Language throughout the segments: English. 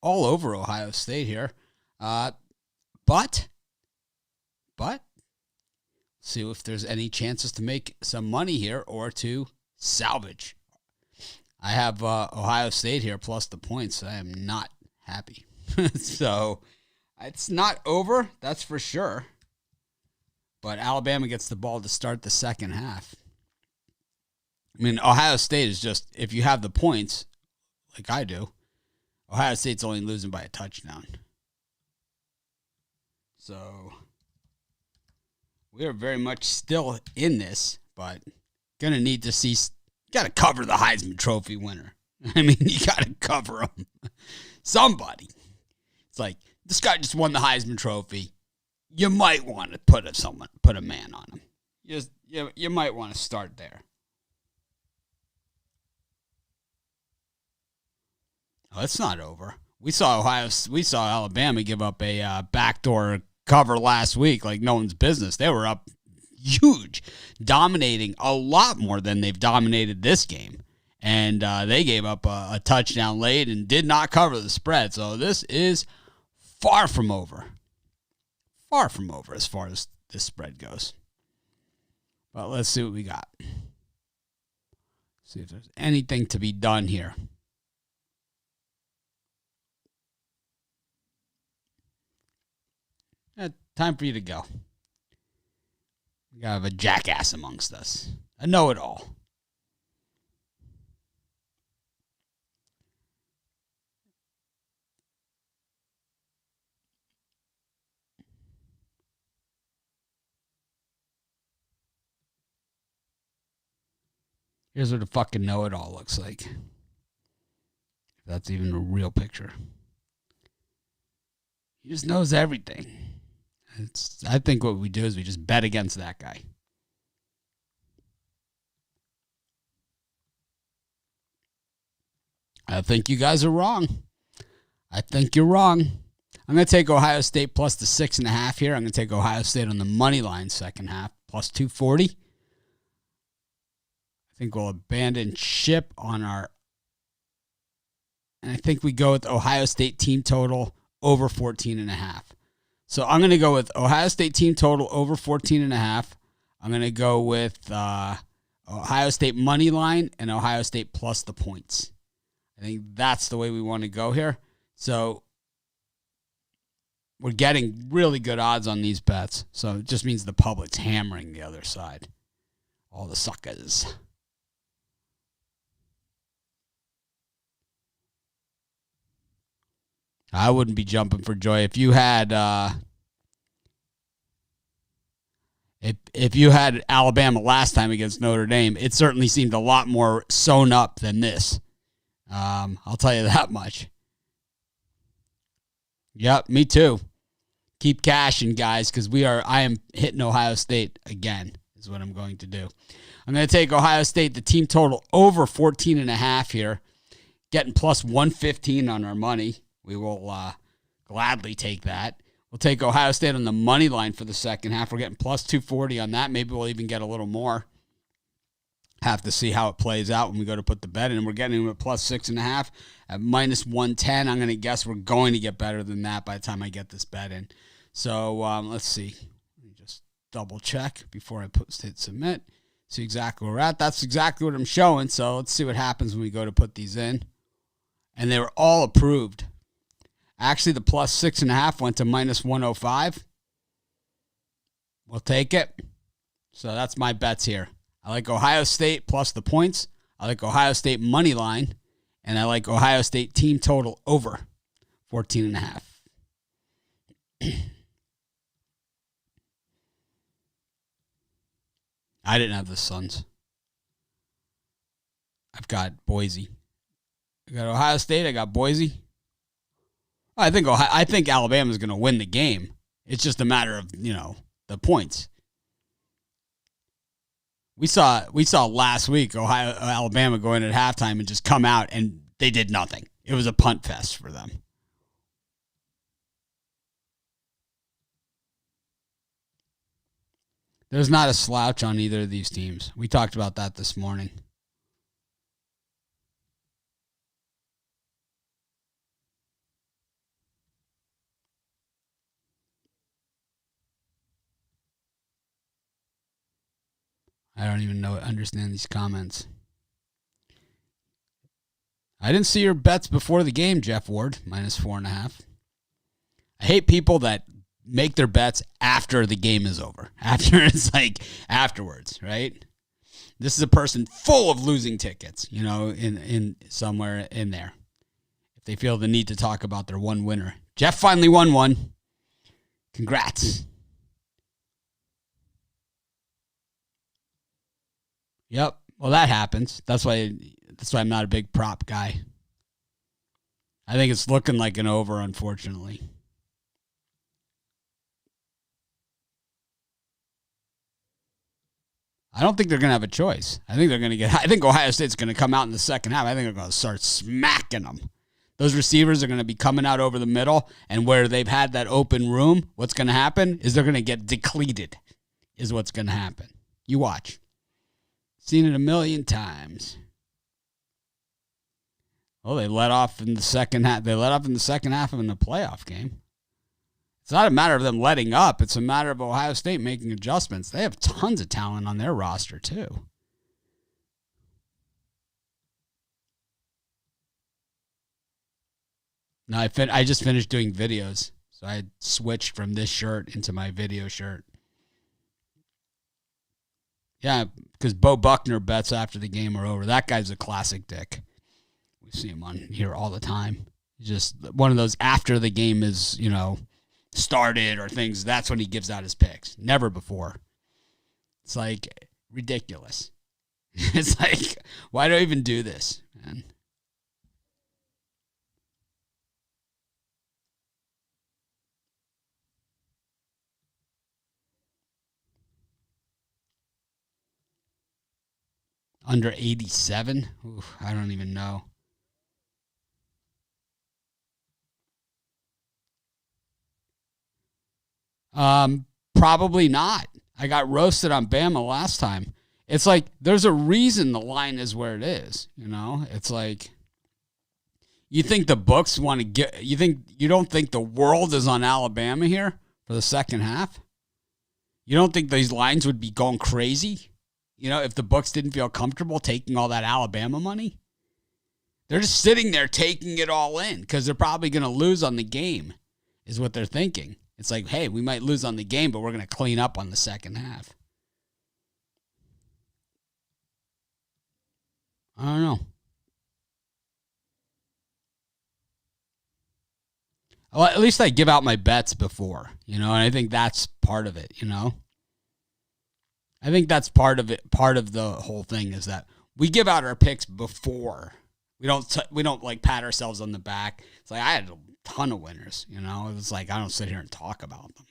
all over Ohio State here. But see if there's any chances to make some money here or to salvage. I have Ohio State here plus the points. I am not happy. So it's not over, that's for sure. But Alabama gets the ball to start the second half. I mean, Ohio State is just, if you have the points, like I do, Ohio State's only losing by a touchdown. So we are very much still in this, but going to need to see, got to cover the Heisman Trophy winner. I mean, you got to cover him. Somebody. It's like, this guy just won the Heisman Trophy. You might want to put a man on him. You might want to start there. Oh, it's not over. We saw Alabama give up a backdoor cover last week like no one's business. They were up huge, dominating a lot more than they've dominated this game. And they gave up a touchdown late and did not cover the spread. So this is far from over. Far from over as far as this spread goes. But let's see what we got. See if there's anything to be done here. Time for you to go. We gotta have a jackass amongst us. A know-it-all. Here's what a fucking know-it-all looks like. If that's even a real picture. He just knows everything. I think what we do is we just bet against that guy. I think you guys are wrong. I think you're wrong. I'm going to take Ohio State plus the 6.5 here. I'm going to take Ohio State on the money line second half, plus 240. I think we'll abandon ship on our... And I think we go with Ohio State team total over 14.5. So I'm going to go with Ohio State team total over 14.5. I'm going to go with Ohio State money line and Ohio State plus the points. I think that's the way we want to go here. So we're getting really good odds on these bets. So it just means the public's hammering the other side. All the suckers. I wouldn't be jumping for joy if you had if you had Alabama last time against Notre Dame. It certainly seemed a lot more sewn up than this. I'll tell you that much. Yep, me too. Keep cashing, guys, because I am hitting Ohio State again. Is what I'm going to do. I'm going to take Ohio State the team total over 14.5 here, getting plus 115 on our money. We will gladly take that. We'll take Ohio State on the money line for the second half. We're getting plus 240 on that. Maybe we'll even get a little more. Have to see how it plays out when we go to put the bet in. We're getting them at plus 6.5 at minus 110. I'm going to guess we're going to get better than that by the time I get this bet in. So let's see. Let me just double check before I hit submit. See exactly where we're at. That's exactly what I'm showing. So let's see what happens when we go to put these in. And they were all approved. Actually, the plus 6.5 went to minus 105. We'll take it. So that's my bets here. I like Ohio State plus the points. I like Ohio State money line. And I like Ohio State team total over 14.5. I didn't have the Suns. I've got Boise. I got Ohio State. I got Boise. I think Alabama's going to win the game. It's just a matter of, the points. We saw last week Alabama go in at halftime and just come out and they did nothing. It was a punt fest for them. There's not a slouch on either of these teams. We talked about that this morning. I don't even understand these comments. I didn't see your bets before the game, Jeff Ward, -4.5. I hate people that make their bets after the game is over. After it's like afterwards, right? This is a person full of losing tickets, in somewhere in there. If they feel the need to talk about their one winner. Jeff finally won one. Congrats. Yep. Well, that happens. That's why I'm not a big prop guy. I think it's looking like an over, unfortunately. I don't think they're going to have a choice. I think Ohio State's going to come out in the second half. I think they're going to start smacking them. Those receivers are going to be coming out over the middle, and where they've had that open room, what's going to happen is they're going to get depleted, is what's going to happen. You watch. Seen it a million times. Oh, they let off in the second half. They let off in the second half of the playoff game. It's not a matter of them letting up. It's a matter of Ohio State making adjustments. They have tons of talent on their roster, too. No, I just finished doing videos, so I switched from this shirt into my video shirt. Yeah, because Bo Buckner bets after the game are over. That guy's a classic dick. We see him on here all the time. He's just one of those after the game is, started or things. That's when he gives out his picks. Never before. It's like ridiculous. It's like, why do I even do this, man? Under 87? Oof, I don't even know. Probably not. I got roasted on Bama last time. It's like there's a reason the line is where it is. It's like you think the books want to get. You don't think the world is on Alabama here for the second half. You don't think these lines would be going crazy, if the books didn't feel comfortable taking all that Alabama money. They're just sitting there taking it all in because they're probably going to lose on the game, is what they're thinking. It's like, hey, we might lose on the game, but we're going to clean up on the second half. I don't know. Well, at least I give out my bets before, and I think that's part of it, I think that's part of it. Part of the whole thing is that we give out our picks before. We don't like pat ourselves on the back. It's like I had a ton of winners, It's like I don't sit here and talk about them.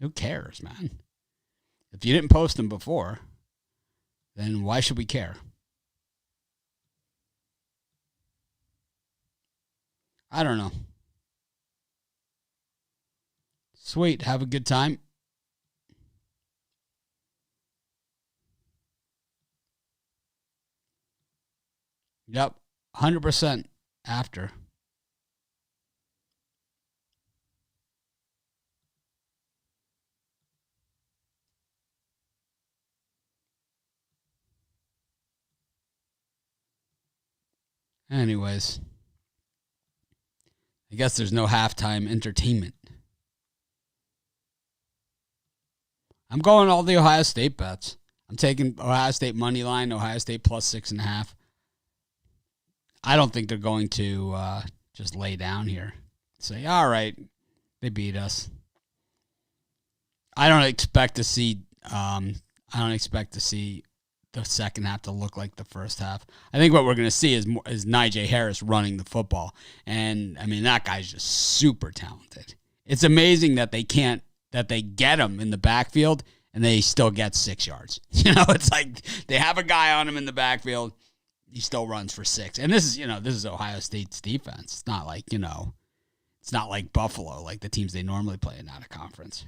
Who cares, man? If you didn't post them before, then why should we care? I don't know. Sweet. Have a good time. Yep. 100% after. Anyways, I guess there's no halftime entertainment. I'm going all the Ohio State bets. I'm taking Ohio State money line, Ohio State plus 6.5. I don't think they're going to just lay down here. Say, all right, they beat us. I don't expect to see the second half to look like the first half. I think what we're going to see is Najee Harris running the football. And, that guy's just super talented. It's amazing that they get him in the backfield and they still get 6 yards. It's like they have a guy on him in the backfield. He still runs for 6. And this is Ohio State's defense. It's not like, it's not like Buffalo, like the teams they normally play in out of conference.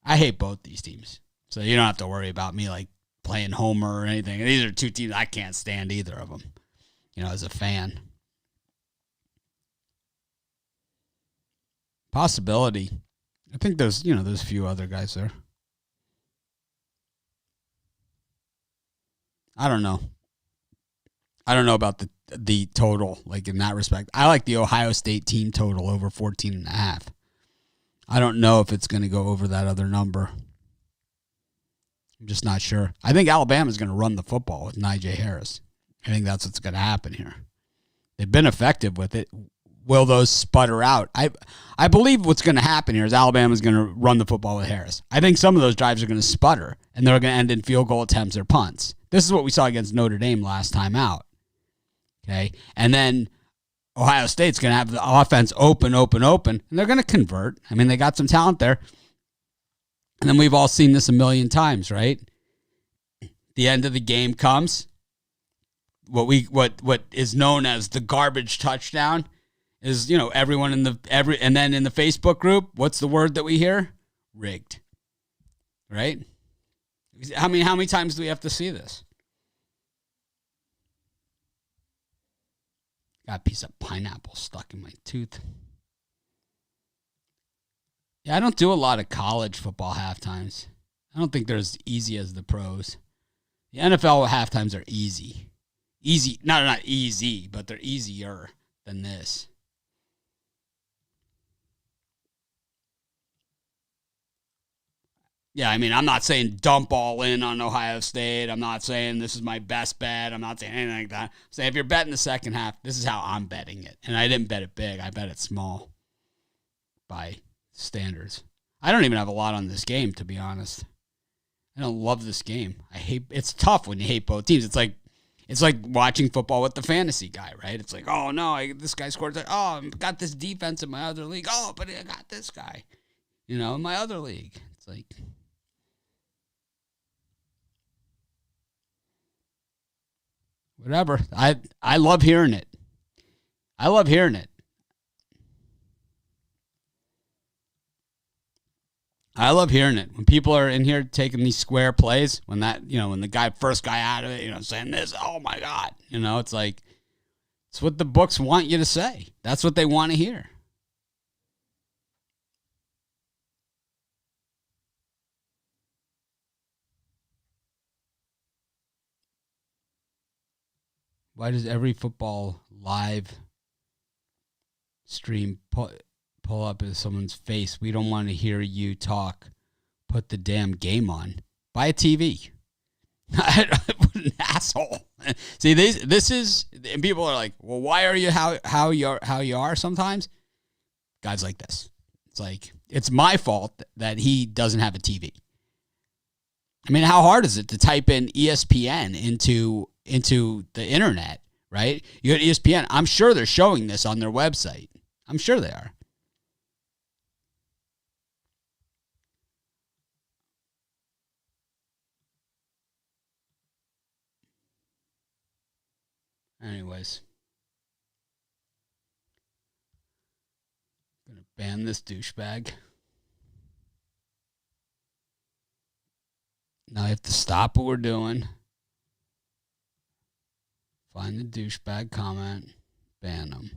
I hate both these teams. So you don't have to worry about me like playing homer or anything. These are two teams I can't stand either of them, as a fan. Possibility. I think there's a few other guys there. I don't know. I don't know about the total, like in that respect. I like the Ohio State team total over 14.5. I don't know if it's going to go over that other number. I'm just not sure. I think Alabama's going to run the football with Najee Harris. I think that's what's going to happen here. They've been effective with it. Will those sputter out? I believe what's going to happen here is Alabama's going to run the football with Harris. I think some of those drives are going to sputter, and they're going to end in field goal attempts or punts. This is what we saw against Notre Dame last time out. Okay, and then Ohio State's going to have the offense open, and they're going to convert. I mean, they got some talent there. And then we've all seen this a million times, right? The end of the game comes. What is known as the garbage touchdown is, everyone and then in the Facebook group, what's the word that we hear? Rigged. Right? How many times do we have to see this? Got a piece of pineapple stuck in my tooth. Yeah, I don't do a lot of college football halftimes. I don't think they're as easy as the pros. The NFL halftimes are easy. Not easy, but they're easier than this. Yeah, I mean, I'm not saying dump all in on Ohio State. I'm not saying this is my best bet. I'm not saying anything like that. I'm saying if you're betting the second half, this is how I'm betting it. And I didn't bet it big. I bet it small by standards. I don't even have a lot on this game, to be honest. I don't love this game. It's tough when you hate both teams. It's like watching football with the fantasy guy, right? It's like, oh no, this guy scored. It's like, oh, I got this defense in my other league. Oh, but I got this guy, in my other league. It's like, whatever. I love hearing it. I love hearing it. I love hearing it. When people are in here taking these square plays, when the first guy out of it, saying this, oh my God, it's like, it's what the books want you to say. That's what they want to hear. Why does every football live stream pull up as someone's face? We don't want to hear you talk. Put the damn game on. Buy a TV. What an asshole. See, this is, and people are like, well, why are you how you are sometimes? Guys like this. It's like, it's my fault that he doesn't have a TV. I mean, how hard is it to type in ESPN into the internet, right? You go to ESPN. I'm sure they're showing this on their website. I'm sure they are. Anyways. I'm going to ban this douchebag. Now I have to stop what we're doing. Find the douchebag comment. Ban them.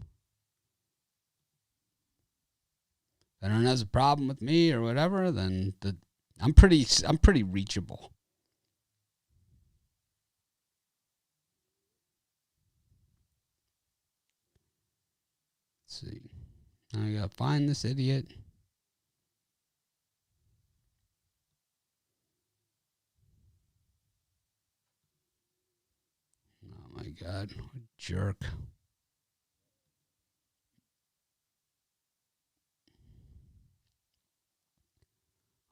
If anyone has a problem with me or whatever, then I'm pretty reachable. Let's see. Now I gotta find this idiot. Oh my God, what a jerk.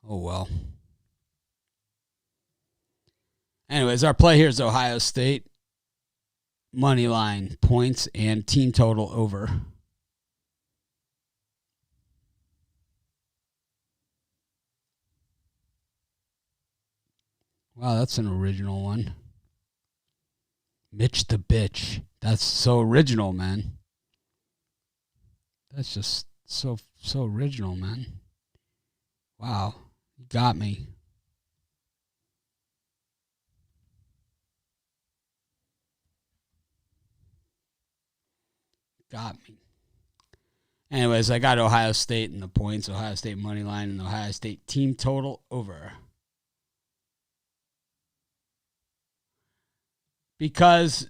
Oh well. Anyways, our play here is Ohio State. Money line, points, and team total over. Wow, that's an original one. Mitch the bitch. That's so original, man. That's just so original, man. Wow, you got me. Got me. Anyways, I got Ohio State in the points, Ohio State money line, and Ohio State team total over. Because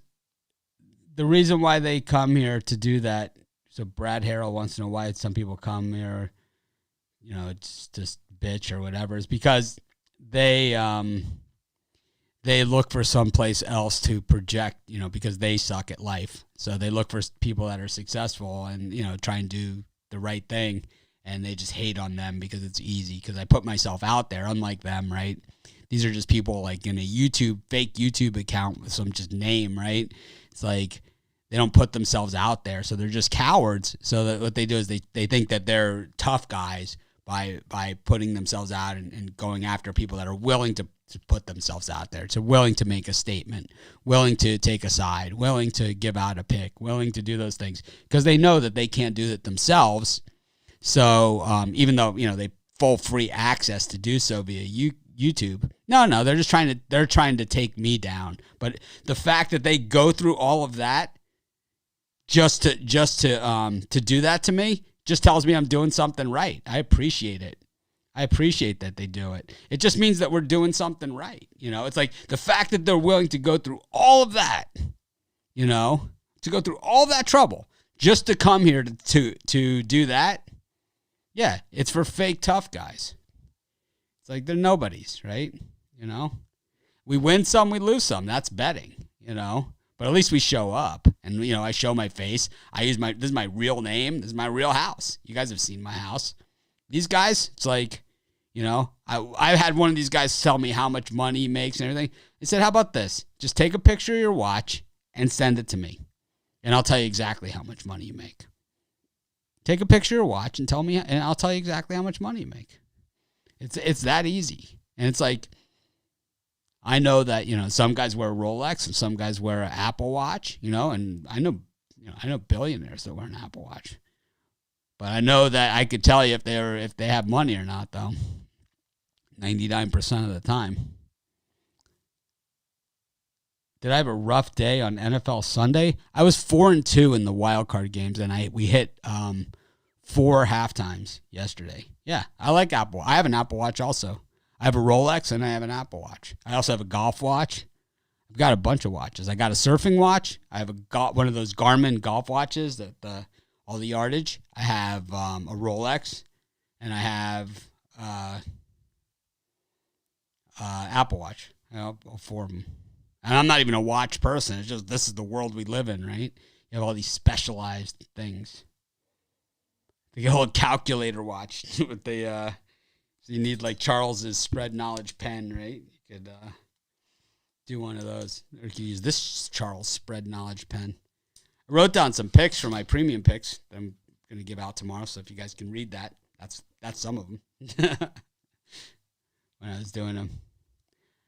the reason why they come here to do that, so Brad Harrell wants to know why some people come here, it's just bitch or whatever, is because they look for someplace else to project, because they suck at life. So they look for people that are successful and, try and do the right thing, and they just hate on them because it's easy, because I put myself out there, unlike them, right? These are just people like in a fake YouTube account with some just name, right? It's like they don't put themselves out there, so they're just cowards. So that what they do is they think that they're tough guys by putting themselves out and going after people that are willing to put themselves out there, so willing to make a statement, willing to take a side, willing to give out a pick, willing to do those things, because they know that they can't do it themselves. So even though they full free access to do so via YouTube, no, they're just trying to take me down. But the fact that they go through all of that just to do that to me just tells me I'm doing something right. I appreciate it. I appreciate that they do it. It just means that we're doing something right. It's like the fact that they're willing to go through all of that, to go through all that trouble just to come here to do that. Yeah, it's for fake tough guys. It's like they're nobodies, right? We win some, we lose some. That's betting, But at least we show up, and I show my face. This is my real name. This is my real house. You guys have seen my house. These guys, it's like, I had one of these guys tell me how much money he makes and everything. He said, how about this? Just take a picture of your watch and send it to me, and I'll tell you exactly how much money you make. Take a picture of your watch and tell me, and I'll tell you exactly how much money you make. It's that easy. And it's like, I know that, some guys wear a Rolex and some guys wear an Apple Watch, and I know billionaires that wear an Apple Watch. But I know that I could tell you if they have money or not, though. 99% of the time. Did I have a rough day on NFL Sunday? I was 4-2 in the wild card games, and we hit 4 halftimes yesterday. Yeah, I like Apple. I have an Apple Watch also. I have a Rolex and I have an Apple Watch. I also have a golf watch. I've got a bunch of watches. I got a surfing watch. I have one of those Garmin golf watches that all the yardage. I have a Rolex, and I have Apple Watch. All 4 of them. And I'm not even a watch person. It's just this is the world we live in, right? You have all these specialized things. The old calculator watch with the. So you need like Charles's spread knowledge pen, right? You could do one of those. Or you could use this Charles spread knowledge pen. I wrote down some picks for my premium picks that I'm going to give out tomorrow. So if you guys can read that, that's some of them. When I was doing them.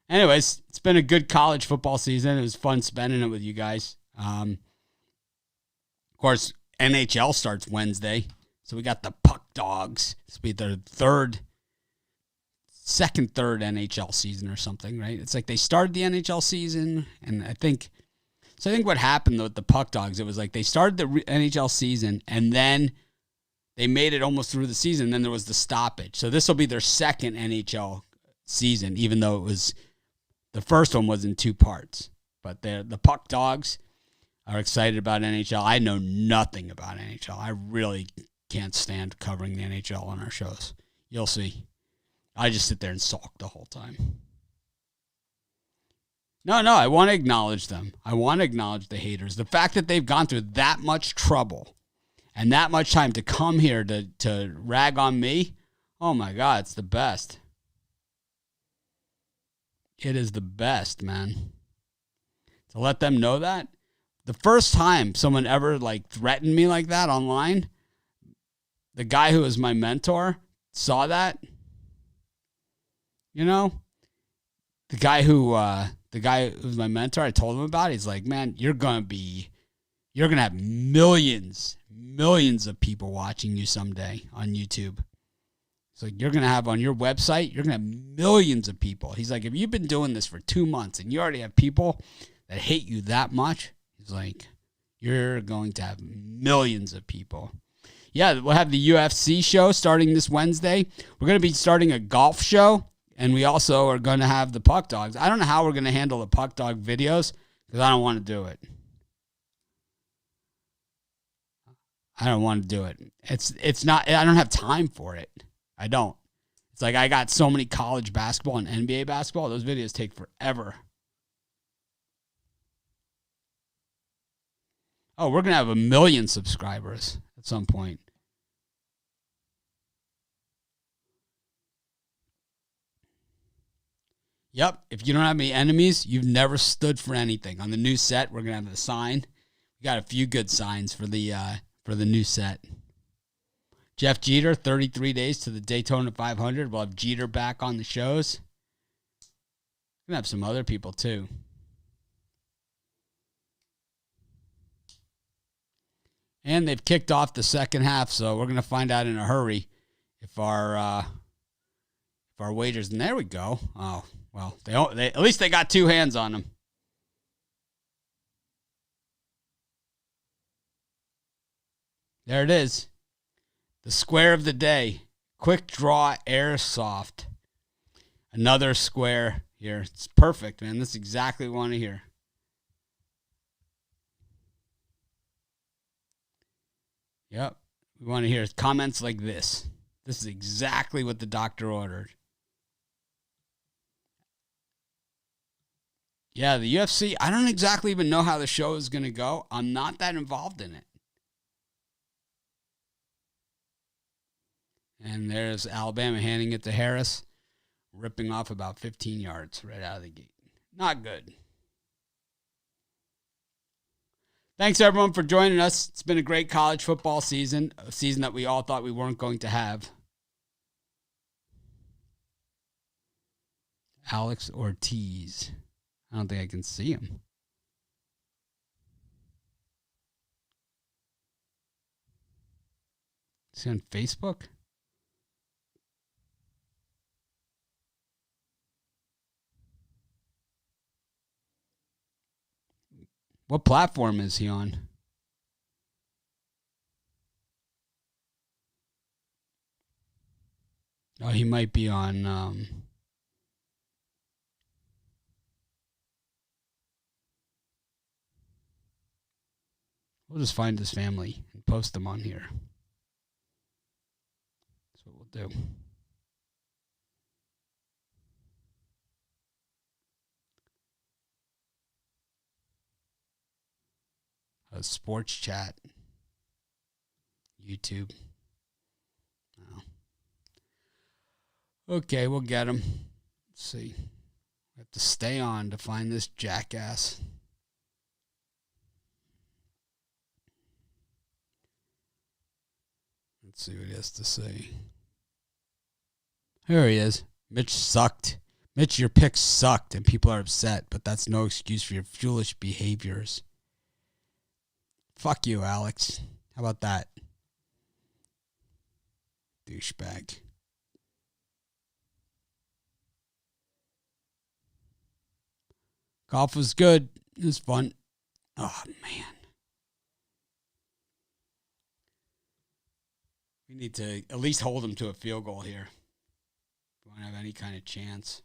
Anyways, it's been a good college football season. It was fun spending it with you guys. Of course, NHL starts Wednesday. So we got the Puck Dogs. This will be their third NHL season or something, right? It's like they started the NHL season, and I think what happened though with the Puck Dogs, it was like they started the NHL season, and then they made it almost through the season, and then there was the stoppage. So this will be their second NHL season, even though it was the first one was in 2 parts. But the Puck Dogs are excited about NHL. I know nothing about NHL. I really can't stand covering the NHL on our shows. You'll see. I just sit there and sulk the whole time. No, I want to acknowledge them. I want to acknowledge the haters. The fact that they've gone through that much trouble and that much time to come here to rag on me, oh my God, it's the best. It is the best, man. To let them know that. The first time someone ever threatened me like that online, the guy who was my mentor saw that. The guy who's my mentor, I told him about it. He's like, man, you're going to have millions of people watching you someday on YouTube. It's like, you're going to have on your website, you're going to have millions of people. He's like, if you've been doing this for 2 months and you already have people that hate you that much, he's like, you're going to have millions of people. Yeah, we'll have the UFC show starting this Wednesday. We're going to be starting a golf show, and we also are going to have the Puck Dogs. I don't know how we're going to handle the Puck Dog videos because I don't want to do it. I don't want to do it. It's not. I don't have time for it. I don't. It's like I got so many college basketball and NBA basketball. Those videos take forever. Oh, we're gonna have 1 million subscribers at some point. Yep. If you don't have any enemies, you've never stood for anything. On the new set, we're gonna have a sign. We got a few good signs for the new set. Jeff Jeter, 33 days to the Daytona 500. We'll have Jeter back on the shows. We're gonna have some other people too. And they've kicked off the second half, so we're gonna find out in a hurry if our wagers. And there we go. Oh. Well, they at least they got 2 hands on them. There it is. The square of the day. Quick draw airsoft. Another square here. It's perfect, man. This is exactly what we want to hear. Yep. We want to hear comments like this. This is exactly what the doctor ordered. Yeah, the UFC, I don't exactly even know how the show is going to go. I'm not that involved in it. And there's Alabama handing it to Harris, ripping off about 15 yards right out of the gate. Not good. Thanks, everyone, for joining us. It's been a great college football season, a season that we all thought we weren't going to have. Alex Ortiz. I don't think I can see him. Is he on Facebook? What platform is he on? Oh, he might be on... We'll just find his family and post them on here. That's what we'll do. A sports chat. YouTube. Oh. Okay, we'll get him. Let's see. We have to stay on to find this jackass. Let's see what he has to say. Here he is. Mitch sucked. Mitch, your picks sucked and people are upset, but that's no excuse for your foolish behaviors. Fuck you, Alex. How about that? Douchebag. Golf was good. It was fun. Oh, man. We need to at least hold them to a field goal here. If we want to have any kind of chance.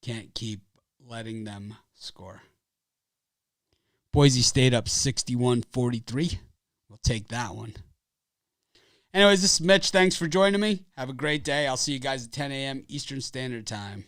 Can't keep letting them score. Boise State up 61-43. We'll take that one. Anyways, this is Mitch. Thanks for joining me. Have a great day. I'll see you guys at 10 a.m. Eastern Standard Time.